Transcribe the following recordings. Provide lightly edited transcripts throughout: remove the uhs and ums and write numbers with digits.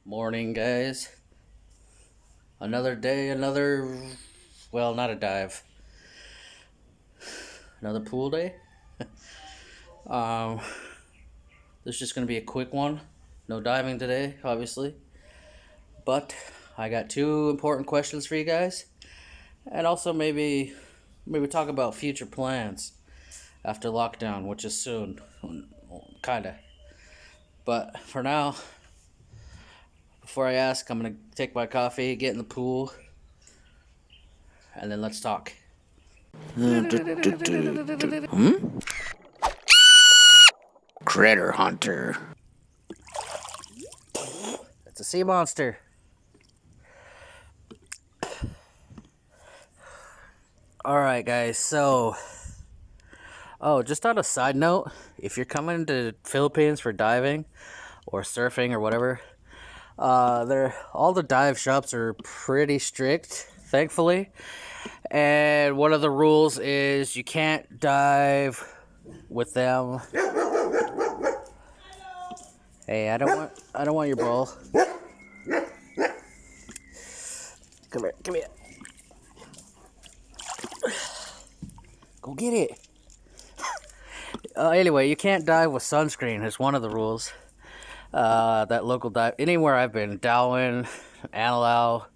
Morning, guys. Another day, well, not a dive. Another pool day. Um, this is just gonna be a quick one. No diving today, obviously. But I got two important questions for you guys, and also maybe talk about future plans after lockdown, which is soon, kinda. But for now, before I ask, I'm gonna take my coffee, get in the pool, and then let's talk. Critter Hunter. It's a sea monster. Alright, guys, so... Oh, just on a side note, if you're coming to Philippines for diving or surfing or whatever, all the dive shops are pretty strict, thankfully. And one of the rules is you can't dive with them. Hey, I don't want your ball. Come here. Go get it. Anyway, you can't dive with sunscreen. It's one of the rules. That local dive, anywhere I've been, Darwin, Analau,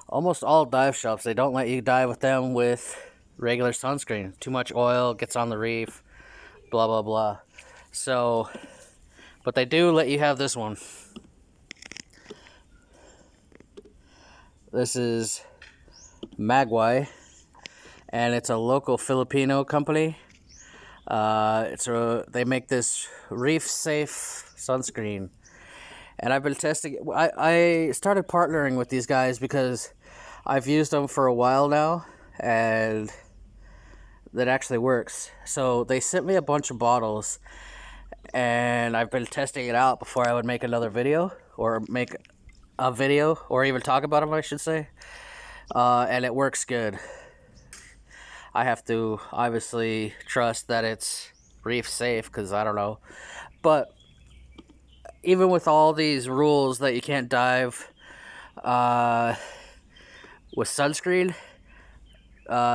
almost all dive shops, they don't let you dive with them with regular sunscreen. Too much oil gets on the reef, blah, blah, blah. So, but they do let you have this one. This is Magwai, and it's a local Filipino company. They make this reef-safe sunscreen, and I've been testing it. I started partnering with these guys because I've used them for a while now, and that actually works. So they sent me a bunch of bottles, and I've been testing it out before I would make another video, or make a video, or even talk about them, I should say. And it works good. I have to obviously trust that it's reef safe, because I don't know. But even with all these rules that you can't dive with sunscreen,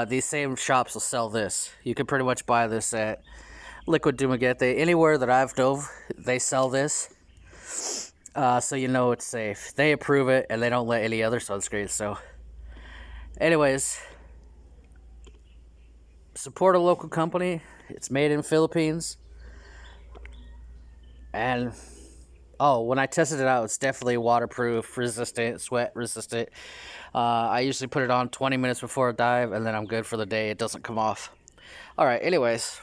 these same shops will sell this. You can pretty much buy this at Liquid Dumaguete. Anywhere that I've dove, they sell this. So you know it's safe. They approve it, and they don't let any other sunscreens. So anyways, support a local company. It's made in Philippines. And when I tested it out, it's definitely waterproof, resistant, sweat resistant. I usually put it on 20 minutes before a dive, and then I'm good for the day. It doesn't come off. All right, anyways.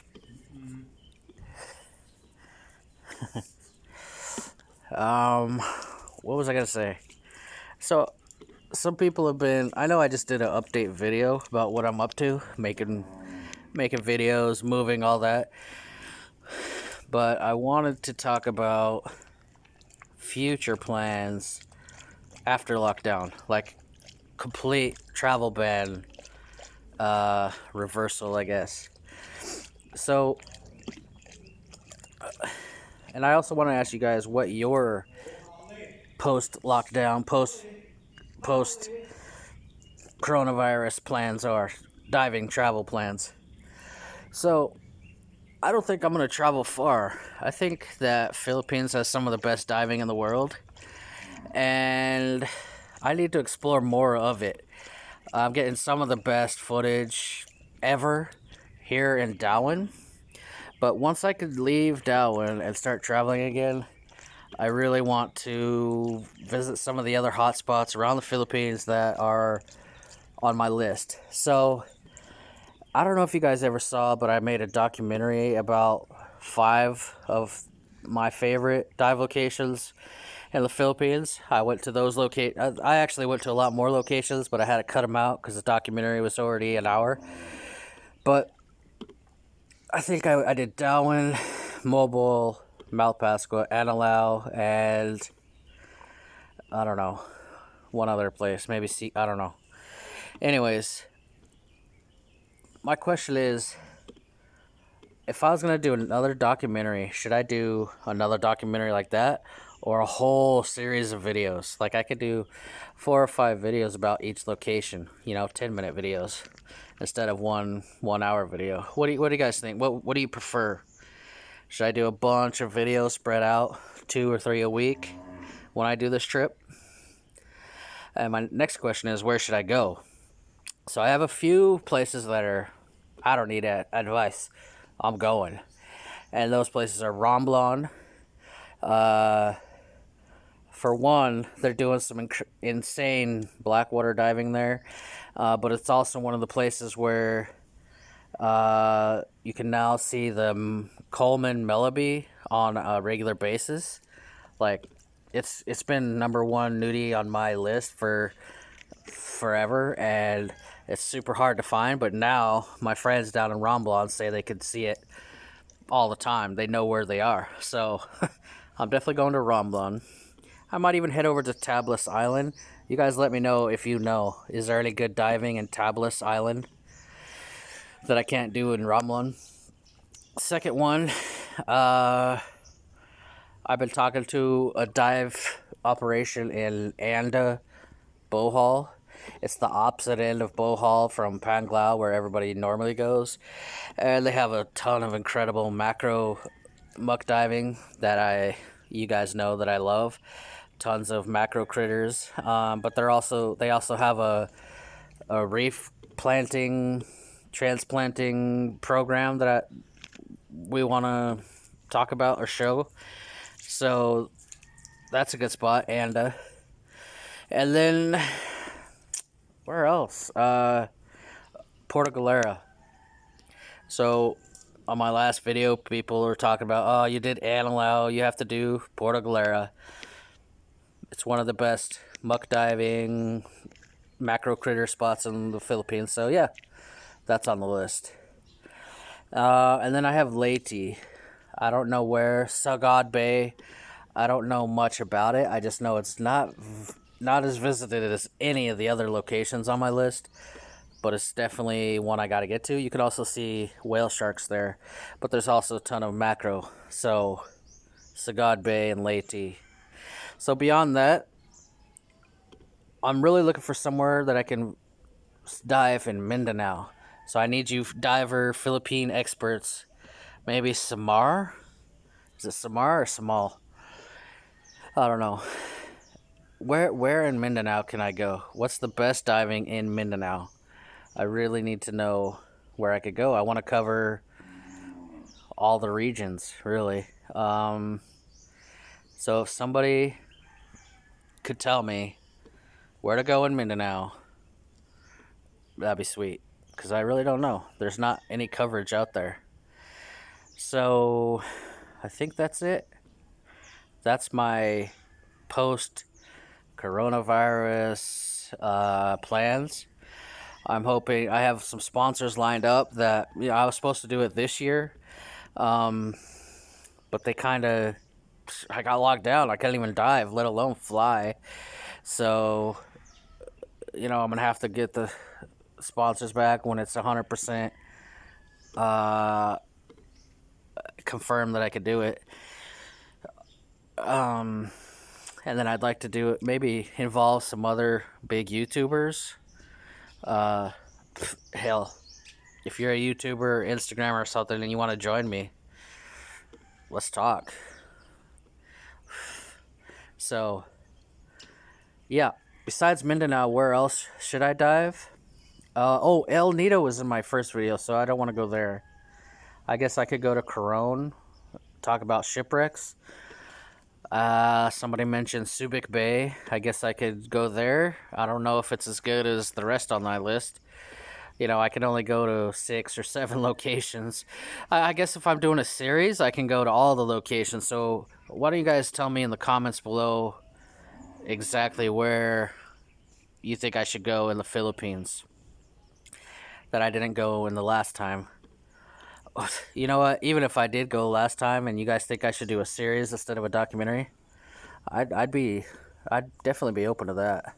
What was I gonna say? So, some people have been... I know I just did an update video about what I'm up to, making videos, moving, all that. But I wanted to talk about future plans after lockdown, like complete travel ban reversal, I guess. So, and I also want to ask you guys what your post-lockdown, post coronavirus plans are, diving travel plans. So, I don't think I'm going to travel far. I think that Philippines has some of the best diving in the world, and I need to explore more of it. I'm getting some of the best footage ever here in Darwin, but once I could leave Darwin and start traveling again, I really want to visit some of the other hotspots around the Philippines that are on my list. So, I don't know if you guys ever saw, but I made a documentary about 5 of my favorite dive locations in the Philippines. I went to those I actually went to a lot more locations, but I had to cut them out because the documentary was already an hour. But I think I did Darwin, Mobile, Malpascua, Analau, and I don't know, one other place, maybe I don't know. Anyways, my question is, if I was gonna do another documentary, should I do another documentary like that, or a whole series of videos? Like I could do 4 or 5 videos about each location. 10-minute videos instead of one hour video. What do you guys think? What do you prefer? Should I do a bunch of videos spread out, 2 or 3 a week, when I do this trip? And my next question is, where should I go? So I have a few places that I don't need advice. I'm going. And those places are Romblon. For one, they're doing some insane blackwater diving there. But it's also one of the places where you can now see the Coleman Melleby on a regular basis. Like, it's been #1 nudie on my list for forever, and it's super hard to find. But now my friends down in Romblon say they could see it all the time. They know where they are. So I'm definitely going to Romblon. I might even head over to Tablas Island. You guys let me know if you know. Is there any good diving in Tablas Island that I can't do in Romblon? Second one, I've been talking to a dive operation in Anda, Bohol. It's the opposite end of Bohol from Panglao, where everybody normally goes. And they have a ton of incredible macro muck diving that you guys know that I love. Tons of macro critters. But they also have a reef transplanting program that we want to talk about or show. So that's a good spot. And then where else? Porto Galera. So on my last video, people were talking about, oh, you did Anilao, you have to do Porto Galera. It's one of the best muck diving macro critter spots in the Philippines. So yeah, that's on the list. And then I have Leyte. I don't know where. Subic Bay. I don't know much about it. I just know it's not as visited as any of the other locations on my list, but it's definitely one I got to get to. You could also see whale sharks there, but there's also a ton of macro. So Subic Bay and Leyte. So beyond that, I'm really looking for somewhere that I can dive in Mindanao. So I need you diver Philippine experts. Maybe Samar? Is it Samar or Samal? I don't know. Where in Mindanao can I go? What's the best diving in Mindanao? I really need to know where I could go. I want to cover all the regions, really. So if somebody could tell me where to go in Mindanao, that'd be sweet. Because I really don't know. There's not any coverage out there. So I think that's it. That's my post-coronavirus plans. I'm hoping I have some sponsors lined up that I was supposed to do it this year, but I got locked down. I couldn't even dive, let alone fly. So I'm gonna have to get the sponsors back when it's 100% confirmed that I could do it. And then I'd like to do it, maybe involve some other big YouTubers. Hell, if you're a YouTuber, Instagrammer or something, and you want to join me, let's talk. So, yeah. Besides Mindanao, where else should I dive? El Nido was in my first video, so I don't want to go there. I guess I could go to Coron, talk about shipwrecks. Somebody mentioned Subic Bay. I guess I could go there. I don't know if it's as good as the rest on my list. I can only go to 6 or 7 locations. I guess if I'm doing a series, I can go to all the locations. So why don't you guys tell me in the comments below exactly where you think I should go in the Philippines that I didn't go in the last time. You know what? Even if I did go last time and you guys think I should do a series instead of a documentary, I'd definitely be open to that.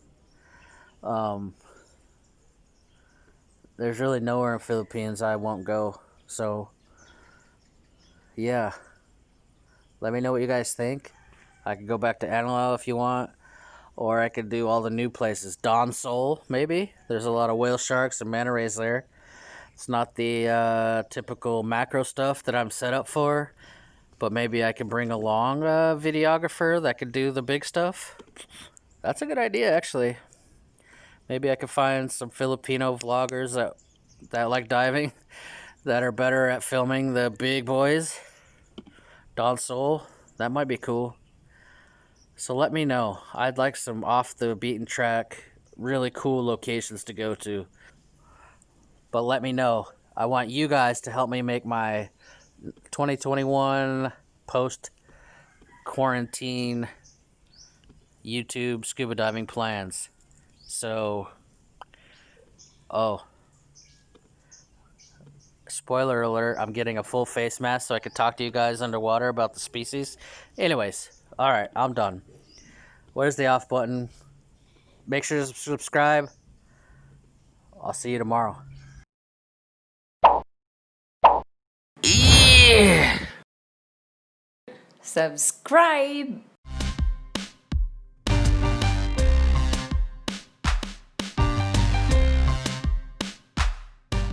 There's really nowhere in Philippines I won't go. So yeah. Let me know what you guys think. I could go back to Antelope if you want, or I could do all the new places. Don Sol, maybe. There's a lot of whale sharks and manta rays there. It's not the typical macro stuff that I'm set up for, but maybe I could bring along a videographer that could do the big stuff. That's a good idea, actually. Maybe I could find some Filipino vloggers that like diving, that are better at filming the big boys. Don Sol, that might be cool. So let me know. I'd like some off the beaten track, really cool locations to go to. But let me know. I want you guys to help me make my 2021 post quarantine YouTube scuba diving plans. So, oh, spoiler alert, I'm getting a full face mask so I can talk to you guys underwater about the species. Anyways, alright, I'm done. Where's the off button? Make sure to subscribe. I'll see you tomorrow. Yeah! Subscribe!